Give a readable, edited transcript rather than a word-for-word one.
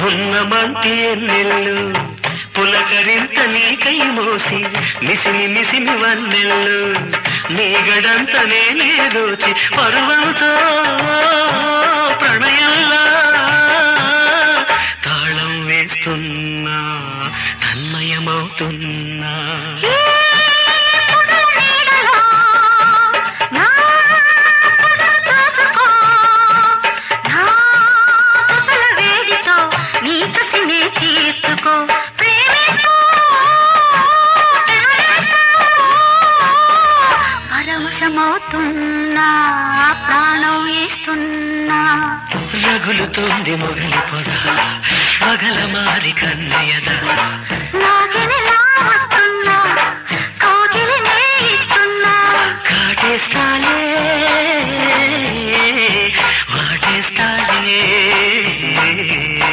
పున్నమంటి ఎన్నెల్లు పులకరింత నీకై మోసి మిసిమి మిసిమి వన్నెల్లు నీ గడంత నేనే దోచి పరువంతో ప్రణయంలా తాళం వేస్తున్నా తన్మయమవుతున్నా ప్రాణం వేస్తున్నా రగులుతోంది మొగలి పొద పగల మారి కన్నయ్యద